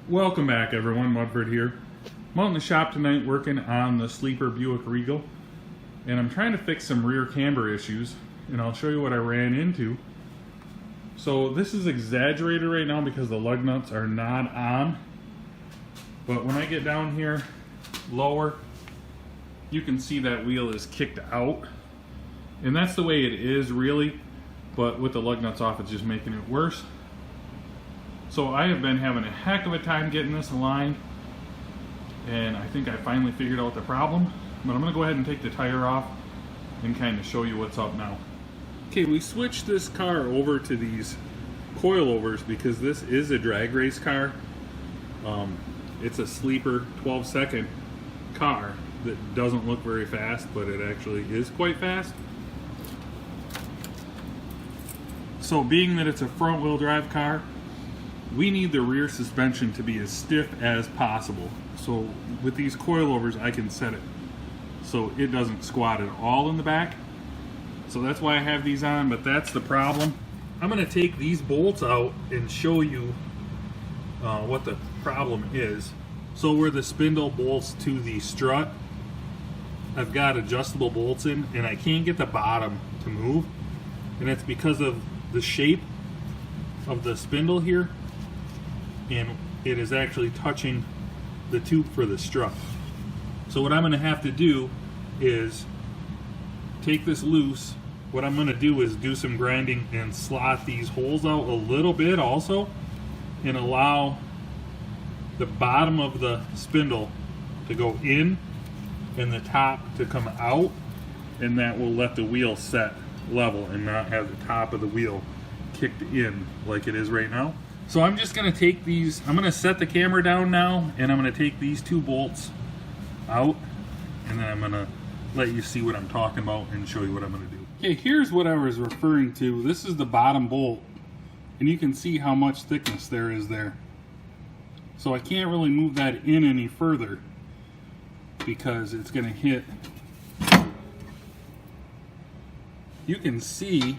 Welcome back everyone, Mudford here. I'm out in the shop tonight working on the sleeper Buick Regal, and I'm trying to fix some rear camber issues, and I'll show you what I ran into. So this is exaggerated right now because the lug nuts are not on, but when I get down here lower, you can see that wheel is kicked out, and that's the way it is really, but with the lug nuts off it's just making it worse. So I have been having a heck of a time getting this aligned, and I think I finally figured out the problem, but I'm going to go ahead and take the tire off and kind of show you what's up now. Okay, we switched this car over to these coilovers because this is a drag race car. It's a sleeper 12-second car that doesn't look very fast, but it actually is quite fast. So being that it's a front-wheel drive car, we need the rear suspension to be as stiff as possible. So with these coilovers, I can set it so it doesn't squat at all in the back. So that's why I have these on, but that's the problem. I'm going to take these bolts out and show you what the problem is. So where the spindle bolts to the strut, I've got adjustable bolts in, and I can't get the bottom to move, and it's because of the shape of the spindle here, and it is actually touching the tube for the strut. So what I'm going to have to do is take this loose. What I'm going to do is do some grinding and slot these holes out a little bit also, and allow the bottom of the spindle to go in and the top to come out, and that will let the wheel set level and not have the top of the wheel kicked in like it is right now. So I'm just going to take these, I'm going to set the camera down now, and I'm going to take these two bolts out, and then I'm going to let you see what I'm talking about and show you what I'm going to do. Okay, here's what I was referring to. This is the bottom bolt, and you can see how much thickness there is there. So I can't really move that in any further because it's going to hit. You can see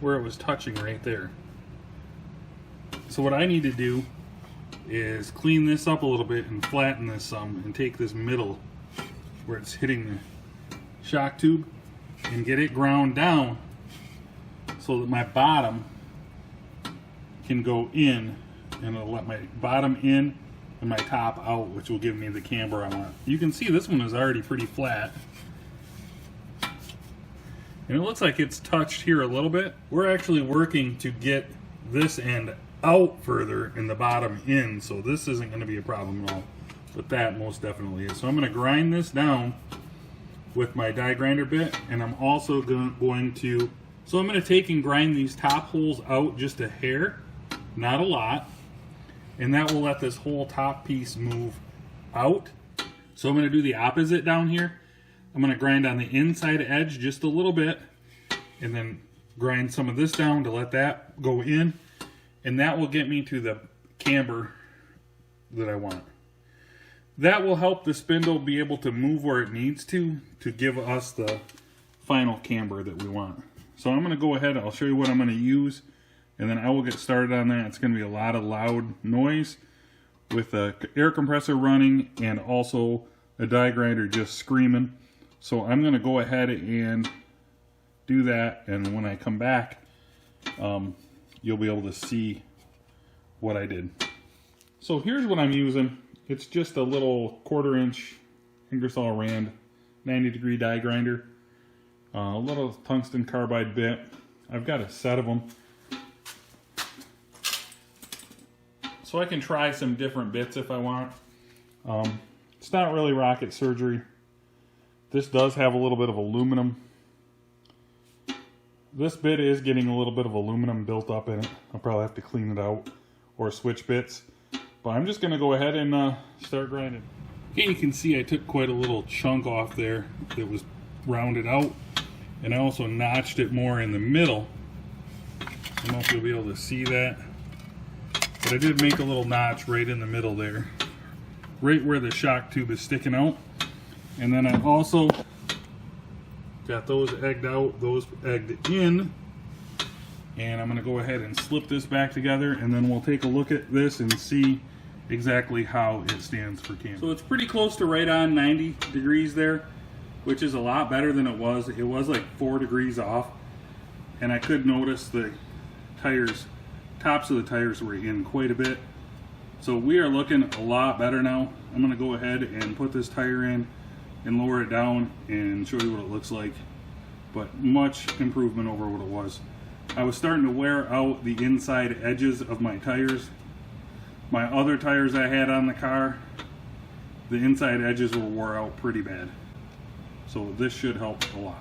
where it was touching right there. So what I need to do is clean this up a little bit and flatten this some, and take this middle where it's hitting the shock tube and get it ground down so that my bottom can go in, and it'll let my bottom in and my top out, which will give me the camber I want. You can see this one is already pretty flat, and it looks like it's touched here a little bit. We're actually working to get this end out further and the bottom in, so this isn't going to be a problem at all, but that most definitely is. So I'm going to grind this down with my die grinder bit, and I'm also going to take and grind these top holes out just a hair, not a lot, and that will let this whole top piece move out. So I'm going to do the opposite down here. I'm going to grind on the inside edge just a little bit, and then grind some of this down to let that go in, and that will get me to the camber that I want. That will help the spindle be able to move where it needs to give us the final camber that we want. So I'm going to go ahead, I'll show you what I'm going to use, and then I will get started on that. It's going to be a lot of loud noise with the air compressor running and also a die grinder just screaming. So I'm going to go ahead and do that, and when I come back, you'll be able to see what I did. So here's what I'm using. It's just a little 1/4-inch Ingersoll Rand 90-degree die grinder, a little tungsten carbide bit. I've got a set of them, so I can try some different bits if I want. It's not really rocket surgery. This does have a little bit of aluminum. This bit is getting a little bit of aluminum built up in it. I'll probably have to clean it out or switch bits. But I'm just going to go ahead and start grinding. Okay, you can see I took quite a little chunk off there that was rounded out. And I also notched it more in the middle. I don't know if you'll be able to see that. But I did make a little notch right in the middle there. Right where the shock tube is sticking out. And then I also got those egged out, those egged in, And I'm going to go ahead and slip this back together, and then we'll take a look at this and see exactly how it stands for camber. So it's pretty close to right on 90 degrees there, which is a lot better than it was. It was like 4 degrees off, and I could notice the tires, tops of the tires were in quite a bit. So we are looking a lot better now. I'm going to go ahead and put this tire in and lower it down and show you what it looks like. But much improvement over what it was. I was starting to wear out the inside edges of my tires. My other tires I had on the car, the inside edges were wore out pretty bad. So this should help a lot.